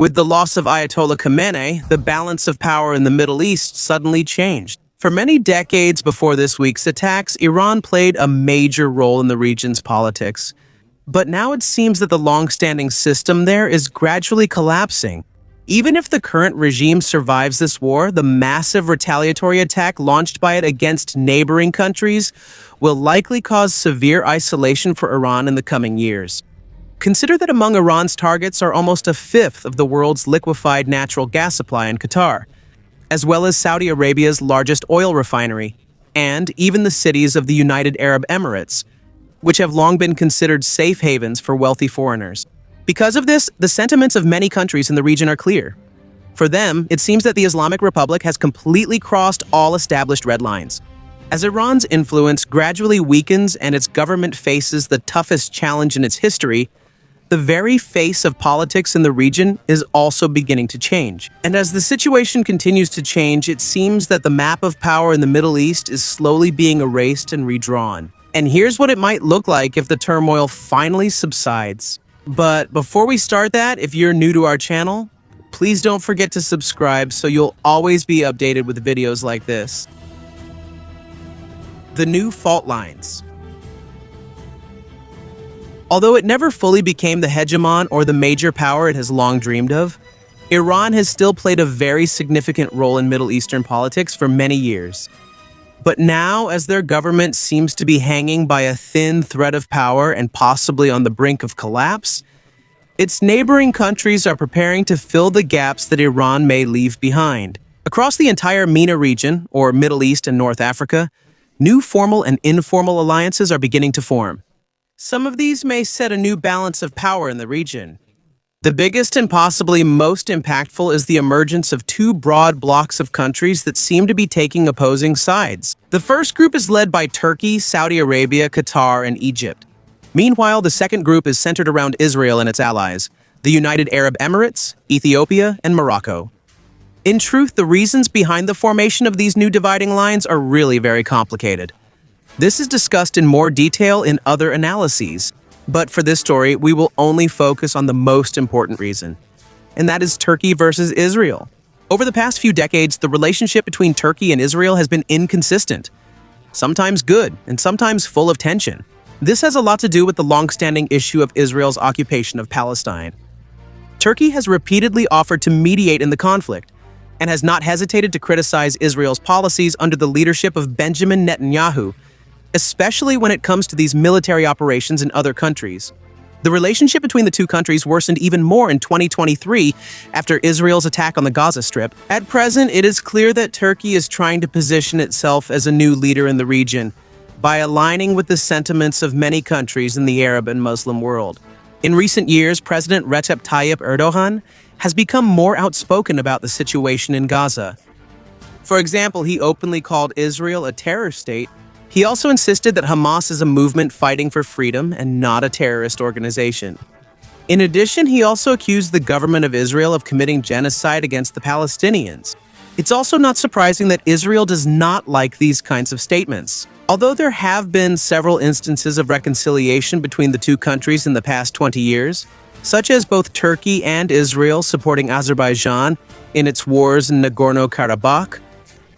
With the loss of Ayatollah Khamenei, the balance of power in the Middle East suddenly changed. For many decades before this week's attacks, Iran played a major role in the region's politics. But now it seems that the long-standing system there is gradually collapsing. Even if the current regime survives this war, the massive retaliatory attack launched by it against neighboring countries will likely cause severe isolation for Iran in the coming years. Consider that among Iran's targets are almost a fifth of the world's liquefied natural gas supply in Qatar, as well as Saudi Arabia's largest oil refinery, and even the cities of the United Arab Emirates, which have long been considered safe havens for wealthy foreigners. Because of this, the sentiments of many countries in the region are clear. For them, it seems that the Islamic Republic has completely crossed all established red lines. As Iran's influence gradually weakens and its government faces the toughest challenge in its history, the very face of politics in the region is also beginning to change. And as the situation continues to change, it seems that the map of power in the Middle East is slowly being erased and redrawn. And here's what it might look like if the turmoil finally subsides. But before we start that, if you're new to our channel, please don't forget to subscribe so you'll always be updated with videos like this. The new fault lines. Although it never fully became the hegemon or the major power it has long dreamed of, Iran has still played a very significant role in Middle Eastern politics for many years. But now, as their government seems to be hanging by a thin thread of power and possibly on the brink of collapse, its neighboring countries are preparing to fill the gaps that Iran may leave behind. Across the entire MENA region, or Middle East and North Africa, new formal and informal alliances are beginning to form. Some of these may set a new balance of power in the region. The biggest and possibly most impactful is the emergence of two broad blocs of countries that seem to be taking opposing sides. The first group is led by Turkey, Saudi Arabia, Qatar, and Egypt. Meanwhile, the second group is centered around Israel and its allies, the United Arab Emirates, Ethiopia, and Morocco. In truth, the reasons behind the formation of these new dividing lines are really very complicated. This is discussed in more detail in other analyses, but for this story, we will only focus on the most important reason, and that is Turkey versus Israel. Over the past few decades, the relationship between Turkey and Israel has been inconsistent, sometimes good and sometimes full of tension. This has a lot to do with the long-standing issue of Israel's occupation of Palestine. Turkey has repeatedly offered to mediate in the conflict and has not hesitated to criticize Israel's policies under the leadership of Benjamin Netanyahu, especially when it comes to these military operations in other countries. The relationship between the two countries worsened even more in 2023 after Israel's attack on the Gaza Strip. At present, it is clear that Turkey is trying to position itself as a new leader in the region by aligning with the sentiments of many countries in the Arab and Muslim world. In recent years, President Recep Tayyip Erdogan has become more outspoken about the situation in Gaza. For example, he openly called Israel a terror state. He also insisted that Hamas is a movement fighting for freedom and not a terrorist organization. In addition, he also accused the government of Israel of committing genocide against the Palestinians. It's also not surprising that Israel does not like these kinds of statements. Although there have been several instances of reconciliation between the two countries in the past 20 years, such as both Turkey and Israel supporting Azerbaijan in its wars in Nagorno-Karabakh,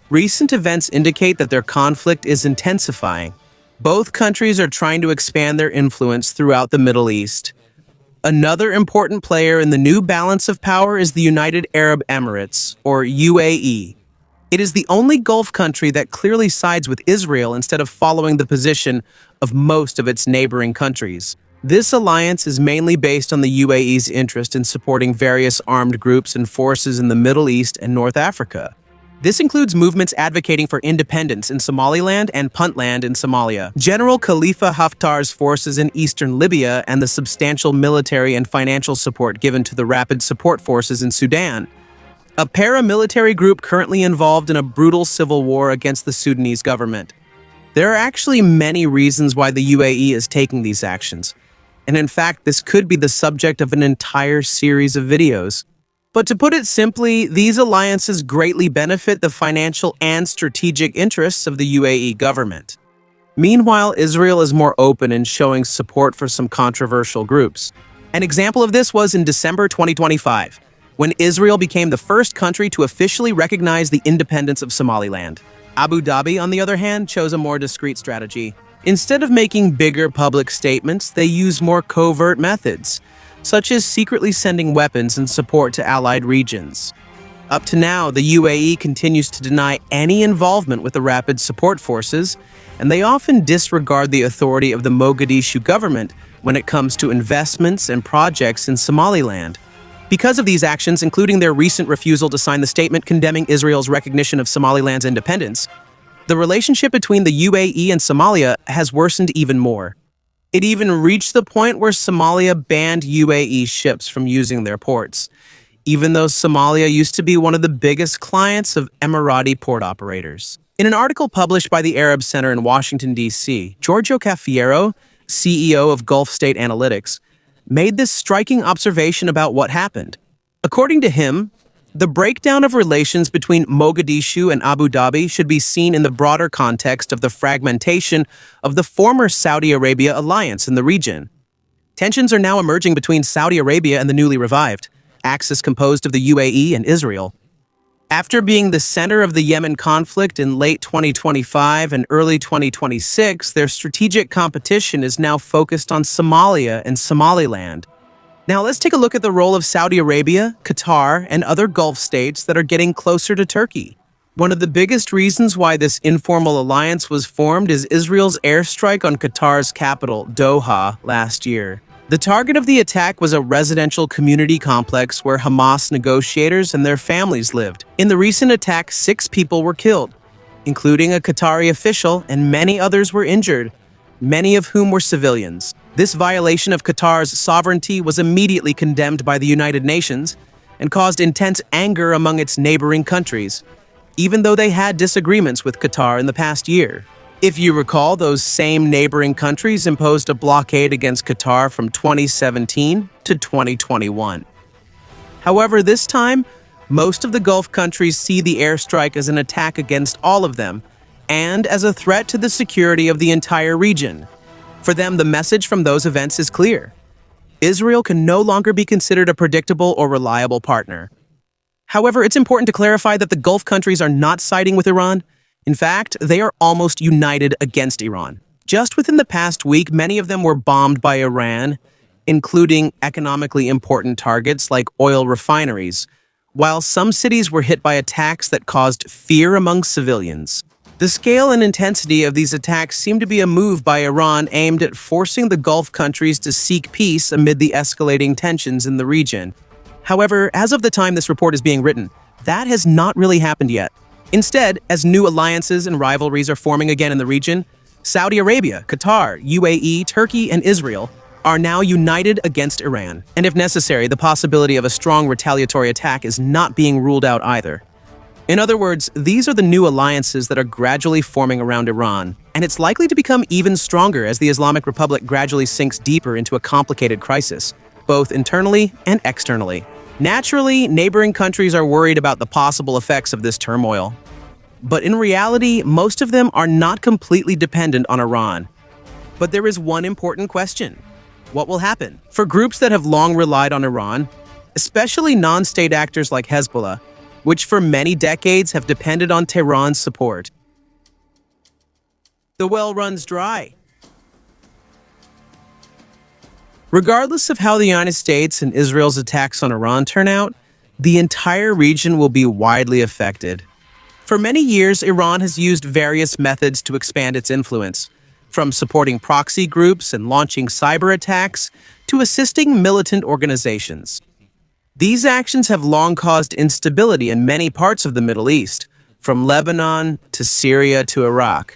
recent events indicate that their conflict is intensifying. Both countries are trying to expand their influence throughout the Middle East. Another important player in the new balance of power is the United Arab Emirates, or UAE. It is the only Gulf country that clearly sides with Israel instead of following the position of most of its neighboring countries. This alliance is mainly based on the UAE's interest in supporting various armed groups and forces in the Middle East and North Africa. This includes movements advocating for independence in Somaliland and Puntland in Somalia, General Khalifa Haftar's forces in eastern Libya, and the substantial military and financial support given to the Rapid Support Forces in Sudan, a paramilitary group currently involved in a brutal civil war against the Sudanese government. There are actually many reasons why the UAE is taking these actions, and in fact, this could be the subject of an entire series of videos. But to put it simply, these alliances greatly benefit the financial and strategic interests of the UAE government. Meanwhile, Israel is more open in showing support for some controversial groups. An example of this was in December 2025. when Israel became the first country to officially recognize the independence of Somaliland. Abu Dhabi, on the other hand, chose a more discreet strategy. Instead of making bigger public statements, they used more covert methods, such as secretly sending weapons and support to allied regions. Up to now, the UAE continues to deny any involvement with the Rapid Support Forces, and they often disregard the authority of the Mogadishu government when it comes to investments and projects in Somaliland. Because of these actions, including their recent refusal to sign the statement condemning Israel's recognition of Somaliland's independence, the relationship between the UAE and Somalia has worsened even more. It even reached the point where Somalia banned UAE ships from using their ports, even though Somalia used to be one of the biggest clients of Emirati port operators. In an article published by the Arab Center in Washington, D.C., Giorgio Cafiero, CEO of Gulf State Analytics, made this striking observation about what happened. According to him, the breakdown of relations between Mogadishu and Abu Dhabi should be seen in the broader context of the fragmentation of the former Saudi Arabia alliance in the region. Tensions are now emerging between Saudi Arabia and the newly revived axis composed of the UAE and Israel. After being the center of the Yemen conflict in late 2025 and early 2026, their strategic competition is now focused on Somalia and Somaliland. Now let's take a look at the role of Saudi Arabia, Qatar, and other Gulf states that are getting closer to Turkey. One of the biggest reasons why this informal alliance was formed is Israel's airstrike on Qatar's capital, Doha, last year. The target of the attack was a residential community complex where Hamas negotiators and their families lived. In the recent attack, 6 people were killed, including a Qatari official, and many others were injured, many of whom were civilians. This violation of Qatar's sovereignty was immediately condemned by the United Nations and caused intense anger among its neighboring countries, even though they had disagreements with Qatar in the past year. If you recall, those same neighboring countries imposed a blockade against Qatar from 2017 to 2021. However, this time, most of the Gulf countries see the airstrike as an attack against all of them and as a threat to the security of the entire region. For them, the message from those events is clear. Israel can no longer be considered a predictable or reliable partner. However, it's important to clarify that the Gulf countries are not siding with Iran. In fact, they are almost united against Iran. Just within the past week, many of them were bombed by Iran, including economically important targets like oil refineries, while some cities were hit by attacks that caused fear among civilians. The scale and intensity of these attacks seem to be a move by Iran aimed at forcing the Gulf countries to seek peace amid the escalating tensions in the region. However, as of the time this report is being written, that has not really happened yet. Instead, as new alliances and rivalries are forming again in the region, Saudi Arabia, Qatar, UAE, Turkey, and Israel are now united against Iran. And if necessary, the possibility of a strong retaliatory attack is not being ruled out either. In other words, these are the new alliances that are gradually forming around Iran, and it's likely to become even stronger as the Islamic Republic gradually sinks deeper into a complicated crisis, both internally and externally. Naturally, neighboring countries are worried about the possible effects of this turmoil. But in reality, most of them are not completely dependent on Iran. But there is one important question. What will happen? For groups that have long relied on Iran, especially non-state actors like Hezbollah, which for many decades have depended on Tehran's support, the well runs dry. Regardless of how the United States and Israel's attacks on Iran turn out, the entire region will be widely affected. For many years, Iran has used various methods to expand its influence, from supporting proxy groups and launching cyber attacks to assisting militant organizations. These actions have long caused instability in many parts of the Middle East, from Lebanon to Syria to Iraq.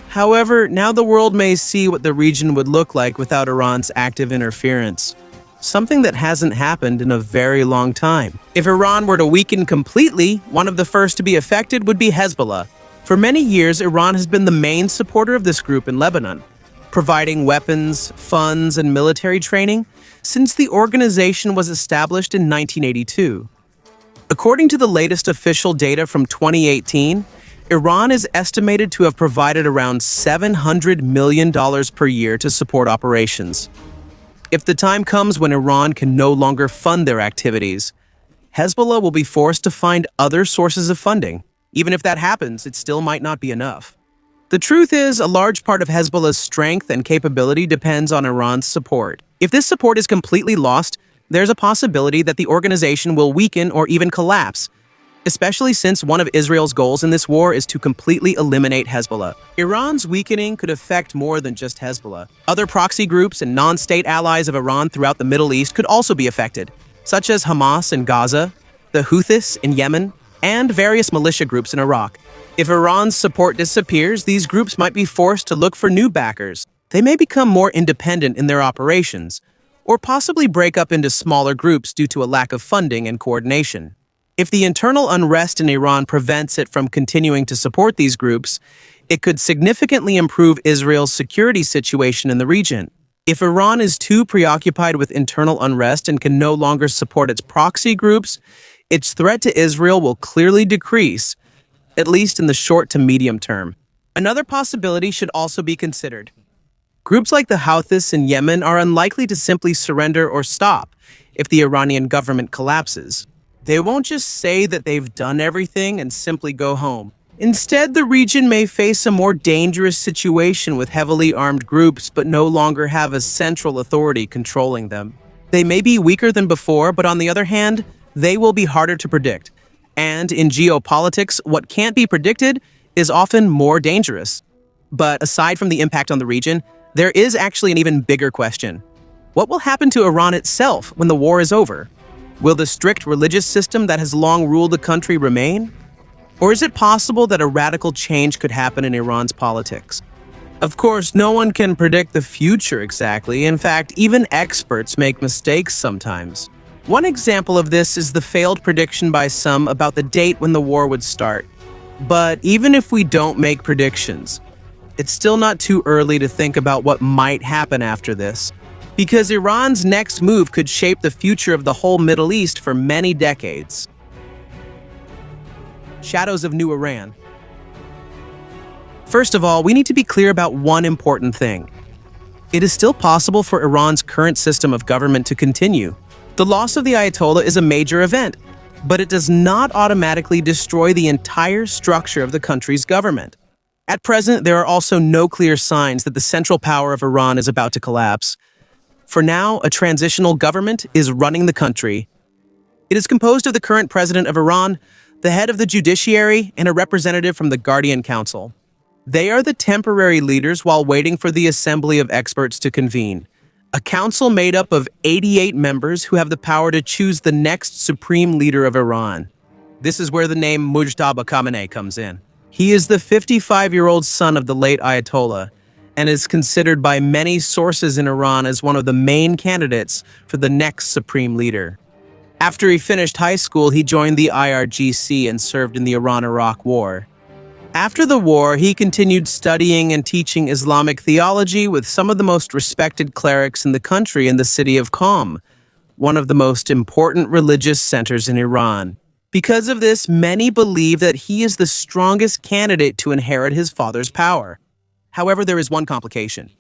However, now the world may see what the region would look like without Iran's active interference, something that hasn't happened in a very long time. If Iran were to weaken completely, one of the first to be affected would be Hezbollah. For many years, Iran has been the main supporter of this group in Lebanon, providing weapons, funds, and military training since the organization was established in 1982. According to the latest official data from 2018, Iran is estimated to have provided around $700 million per year to support operations. If the time comes when Iran can no longer fund their activities, Hezbollah will be forced to find other sources of funding. Even if that happens, it still might not be enough. The truth is, a large part of Hezbollah's strength and capability depends on Iran's support. If this support is completely lost, there's a possibility that the organization will weaken or even collapse, especially since one of Israel's goals in this war is to completely eliminate Hezbollah. Iran's weakening could affect more than just Hezbollah. Other proxy groups and non-state allies of Iran throughout the Middle East could also be affected, such as Hamas in Gaza, the Houthis in Yemen, and various militia groups in Iraq. If Iran's support disappears, these groups might be forced to look for new backers. They may become more independent in their operations, or possibly break up into smaller groups due to a lack of funding and coordination. If the internal unrest in Iran prevents it from continuing to support these groups, it could significantly improve Israel's security situation in the region. If Iran is too preoccupied with internal unrest and can no longer support its proxy groups, its threat to Israel will clearly decrease, at least in the short to medium term. Another possibility should also be considered. Groups like the Houthis in Yemen are unlikely to simply surrender or stop if the Iranian government collapses. They won't just say that they've done everything and simply go home. Instead, the region may face a more dangerous situation with heavily armed groups but no longer have a central authority controlling them. They may be weaker than before, but on the other hand, they will be harder to predict. And in geopolitics, what can't be predicted is often more dangerous. But aside from the impact on the region, there is actually an even bigger question. What will happen to Iran itself when the war is over? Will the strict religious system that has long ruled the country remain? Or is it possible that a radical change could happen in Iran's politics? Of course, no one can predict the future exactly. In fact, even experts make mistakes sometimes. One example of this is the failed prediction by some about the date when the war would start. But even if we don't make predictions, it's still not too early to think about what might happen after this, because Iran's next move could shape the future of the whole Middle East for many decades. Shadows of New Iran. First of all, we need to be clear about one important thing. It is still possible for Iran's current system of government to continue. The loss of the Ayatollah is a major event, but it does not automatically destroy the entire structure of the country's government. At present, there are also no clear signs that the central power of Iran is about to collapse. For now, a transitional government is running the country. It is composed of the current president of Iran, the head of the judiciary, and a representative from the Guardian Council. They are the temporary leaders while waiting for the assembly of experts to convene. A council made up of 88 members who have the power to choose the next supreme leader of Iran. This is where the name Mujtaba Khamenei comes in. He is the 55-year-old son of the late Ayatollah and is considered by many sources in Iran as one of the main candidates for the next supreme leader. After he finished high school, he joined the IRGC and served in the Iran-Iraq War. After the war, he continued studying and teaching Islamic theology with some of the most respected clerics in the country in the city of Qom, one of the most important religious centers in Iran. Because of this, many believe that he is the strongest candidate to inherit his father's power. However, there is one complication.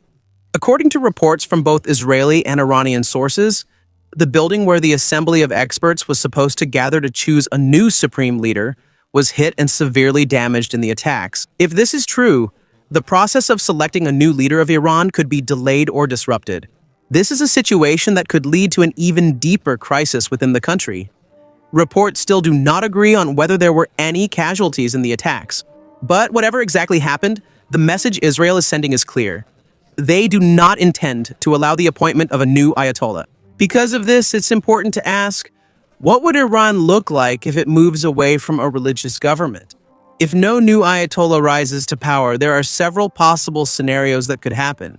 According to reports from both Israeli and Iranian sources, the building where the assembly of experts was supposed to gather to choose a new supreme leader was hit and severely damaged in the attacks. If this is true, the process of selecting a new leader of Iran could be delayed or disrupted. This is a situation that could lead to an even deeper crisis within the country. Reports still do not agree on whether there were any casualties in the attacks. But whatever exactly happened, the message Israel is sending is clear. They do not intend to allow the appointment of a new Ayatollah. Because of this, it's important to ask, what would Iran look like if it moves away from a religious government? If no new Ayatollah rises to power, there are several possible scenarios that could happen.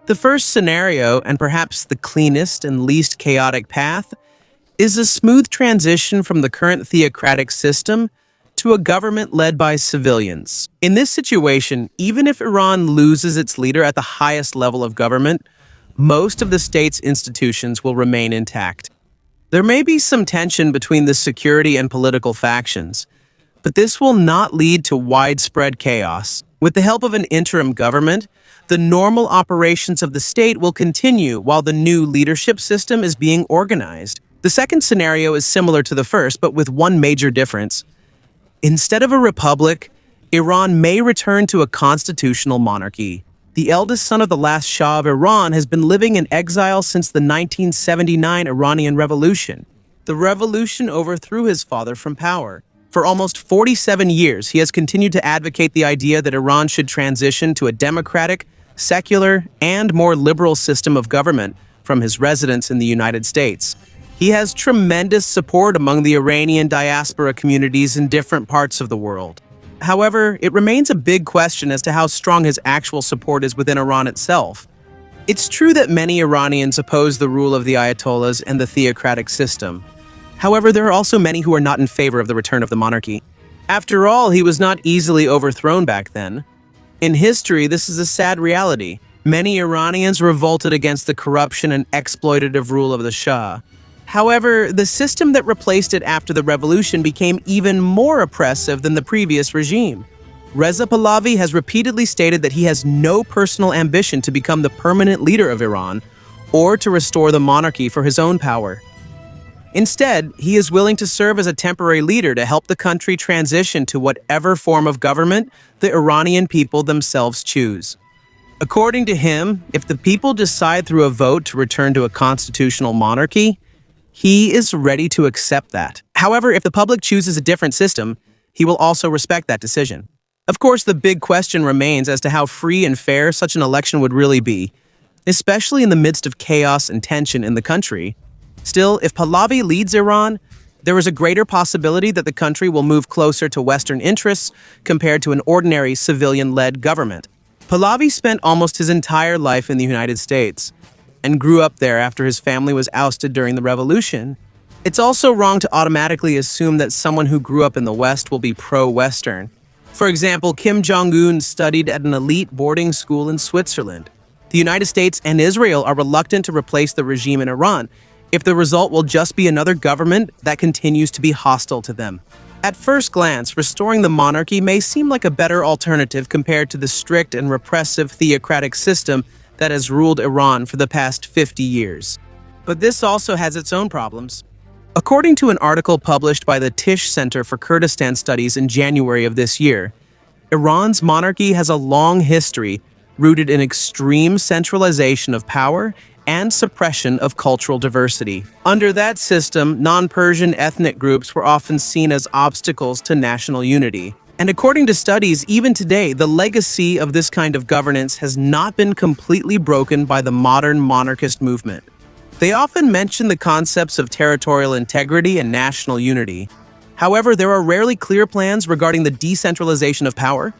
The first scenario, and perhaps the cleanest and least chaotic path, is a smooth transition from the current theocratic system to a government led by civilians. In this situation, even if Iran loses its leader at the highest level of government, most of the state's institutions will remain intact. There may be some tension between the security and political factions, but this will not lead to widespread chaos. With the help of an interim government, the normal operations of the state will continue while the new leadership system is being organized. The second scenario is similar to the first, but with one major difference. Instead of a republic, Iran may return to a constitutional monarchy. The eldest son of the last Shah of Iran has been living in exile since the 1979 Iranian Revolution. The revolution overthrew his father from power. For almost 47 years, he has continued to advocate the idea that Iran should transition to a democratic, secular, and more liberal system of government from his residence in the United States. He has tremendous support among the Iranian diaspora communities in different parts of the world. However, it remains a big question as to how strong his actual support is within Iran itself. It's true that many Iranians oppose the rule of the Ayatollahs and the theocratic system. However, there are also many who are not in favor of the return of the monarchy. After all, he was not easily overthrown back then. In history, this is a sad reality. Many Iranians revolted against the corruption and exploitative rule of the Shah. However, the system that replaced it after the revolution became even more oppressive than the previous regime. Reza Pahlavi has repeatedly stated that he has no personal ambition to become the permanent leader of Iran or to restore the monarchy for his own power. Instead, he is willing to serve as a temporary leader to help the country transition to whatever form of government the Iranian people themselves choose. According to him, if the people decide through a vote to return to a constitutional monarchy, he is ready to accept that. However, if the public chooses a different system, he will also respect that decision. Of course, the big question remains as to how free and fair such an election would really be, especially in the midst of chaos and tension in the country. Still, if Pahlavi leads Iran, there is a greater possibility that the country will move closer to Western interests compared to an ordinary civilian-led government. Pahlavi spent almost his entire life in the United States and grew up there after his family was ousted during the revolution. It's also wrong to automatically assume that someone who grew up in the West will be pro-Western. For example, Kim Jong-un studied at an elite boarding school in Switzerland. The United States and Israel are reluctant to replace the regime in Iran if the result will just be another government that continues to be hostile to them. At first glance, restoring the monarchy may seem like a better alternative compared to the strict and repressive theocratic system that has ruled Iran for the past 50 years. But this also has its own problems. According to an article published by the Tish Center for Kurdistan Studies in January of this year, Iran's monarchy has a long history rooted in extreme centralization of power and suppression of cultural diversity. Under that system, non-Persian ethnic groups were often seen as obstacles to national unity. And according to studies, even today, the legacy of this kind of governance has not been completely broken by the modern monarchist movement. They often mention the concepts of territorial integrity and national unity. However, there are rarely clear plans regarding the decentralization of power,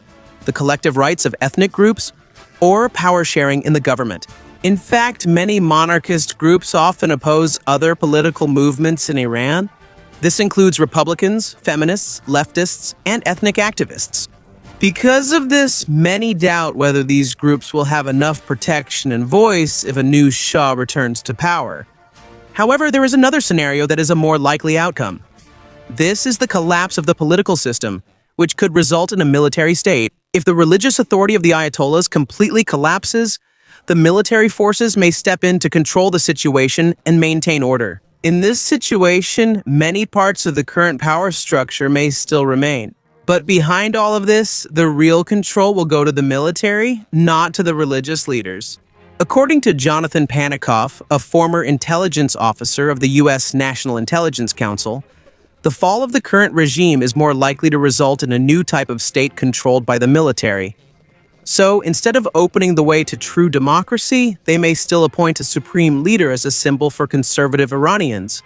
the collective rights of ethnic groups, or power sharing in the government. In fact, many monarchist groups often oppose other political movements in Iran. This includes Republicans, feminists, leftists, and ethnic activists. Because of this, many doubt whether these groups will have enough protection and voice if a new Shah returns to power. However, there is another scenario that is a more likely outcome. This is the collapse of the political system, which could result in a military state. If the religious authority of the Ayatollahs completely collapses, the military forces may step in to control the situation and maintain order. In this situation, many parts of the current power structure may still remain. But behind all of this, the real control will go to the military, not to the religious leaders. According to Jonathan Panikoff, a former intelligence officer of the U.S. National Intelligence Council, the fall of the current regime is more likely to result in a new type of state controlled by the military. So, instead of opening the way to true democracy, they may still appoint a supreme leader as a symbol for conservative Iranians.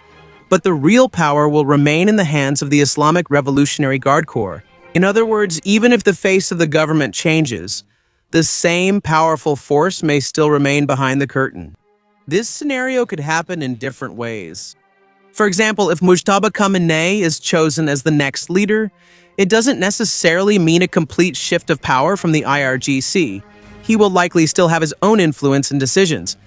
But the real power will remain in the hands of the Islamic Revolutionary Guard Corps. In other words, even if the face of the government changes, the same powerful force may still remain behind the curtain. This scenario could happen in different ways. For example, if Mujtaba Khamenei is chosen as the next leader, it doesn't necessarily mean a complete shift of power from the IRGC. He will likely still have his own influence and decisions,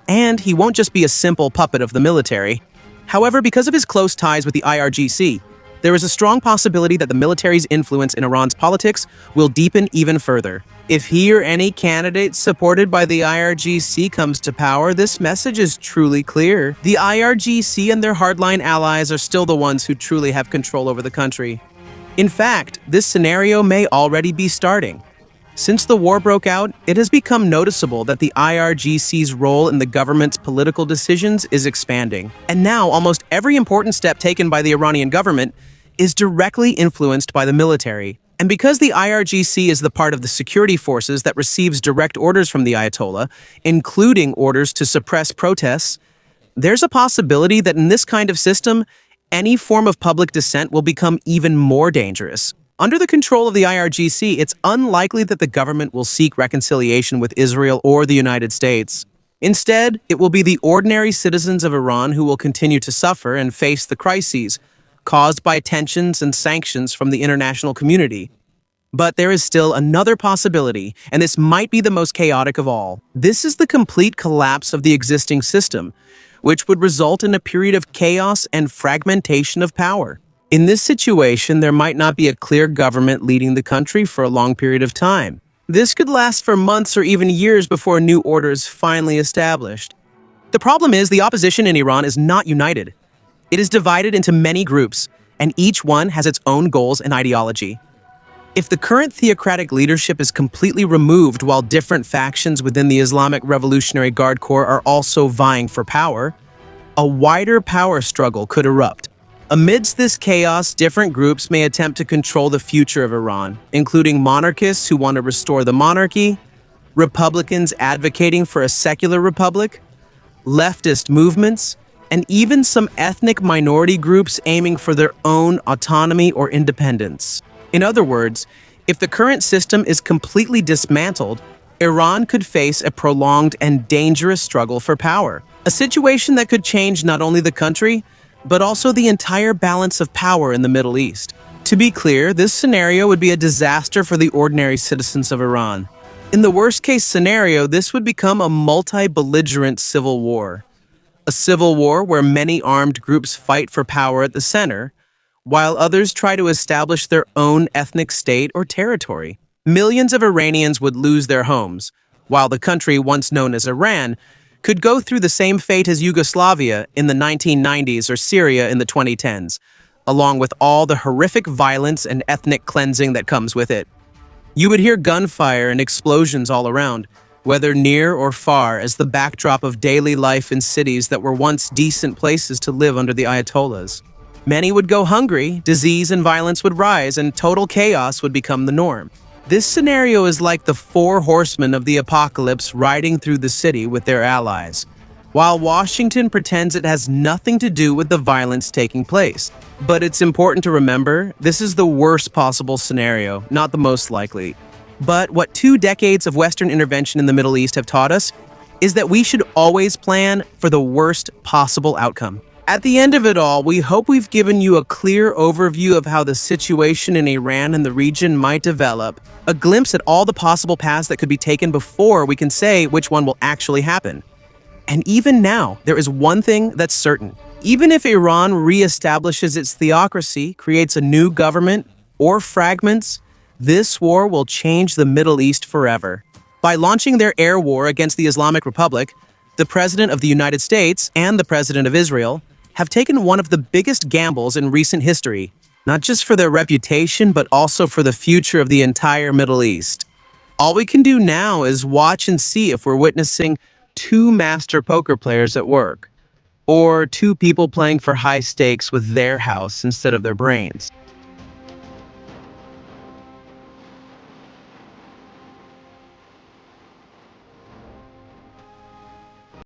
and he won't just be a simple puppet of the military. However, because of his close ties with the IRGC, there is a strong possibility that the military's influence in Iran's politics will deepen even further. If he or any candidate supported by the IRGC comes to power, this message is truly clear. The IRGC and their hardline allies are still the ones who truly have control over the country. In fact, this scenario may already be starting. Since the war broke out, it has become noticeable that the IRGC's role in the government's political decisions is expanding. And now, almost every important step taken by the Iranian government is directly influenced by the military. And because the IRGC is the part of the security forces that receives direct orders from the Ayatollah, including orders to suppress protests, there's a possibility that in this kind of system, any form of public dissent will become even more dangerous. Under the control of the IRGC, it's unlikely that the government will seek reconciliation with Israel or the United States. Instead, it will be the ordinary citizens of Iran who will continue to suffer and face the crises caused by tensions and sanctions from the international community. But there is still another possibility, and this might be the most chaotic of all. This is the complete collapse of the existing system, which would result in a period of chaos and fragmentation of power. In this situation, there might not be a clear government leading the country for a long period of time. This could last for months or even years before a new order is finally established. The problem is the opposition in Iran is not united. It is divided into many groups, and each one has its own goals and ideology. If the current theocratic leadership is completely removed while different factions within the Islamic Revolutionary Guard Corps are also vying for power, a wider power struggle could erupt. Amidst this chaos, different groups may attempt to control the future of Iran, including monarchists who want to restore the monarchy, Republicans advocating for a secular republic, leftist movements, and even some ethnic minority groups aiming for their own autonomy or independence. In other words, if the current system is completely dismantled, Iran could face a prolonged and dangerous struggle for power, a situation that could change not only the country, but also the entire balance of power in the Middle East. To be clear, this scenario would be a disaster for the ordinary citizens of Iran. In the worst-case scenario, this would become a multi-belligerent civil war. A civil war where many armed groups fight for power at the center, while others try to establish their own ethnic state or territory. Millions of Iranians would lose their homes, while the country once known as Iran could go through the same fate as Yugoslavia in the 1990s or Syria in the 2010s, along with all the horrific violence and ethnic cleansing that comes with it. You would hear gunfire and explosions all around, whether near or far, as the backdrop of daily life in cities that were once decent places to live under the Ayatollahs. Many would go hungry, disease and violence would rise, and total chaos would become the norm. This scenario is like the four horsemen of the apocalypse riding through the city with their allies, while Washington pretends it has nothing to do with the violence taking place. But it's important to remember, this is the worst possible scenario, not the most likely. But what 2 decades of Western intervention in the Middle East have taught us is that we should always plan for the worst possible outcome. At the end of it all, we hope we've given you a clear overview of how the situation in Iran and the region might develop, a glimpse at all the possible paths that could be taken before we can say which one will actually happen. And even now, there is one thing that's certain. Even if Iran reestablishes its theocracy, creates a new government, or fragments, this war will change the Middle East forever. By launching their air war against the Islamic Republic, the President of the United States and the President of Israel have taken one of the biggest gambles in recent history, not just for their reputation, but also for the future of the entire Middle East. All we can do now is watch and see if we're witnessing 2 master poker players at work, or 2 people playing for high stakes with their house instead of their brains.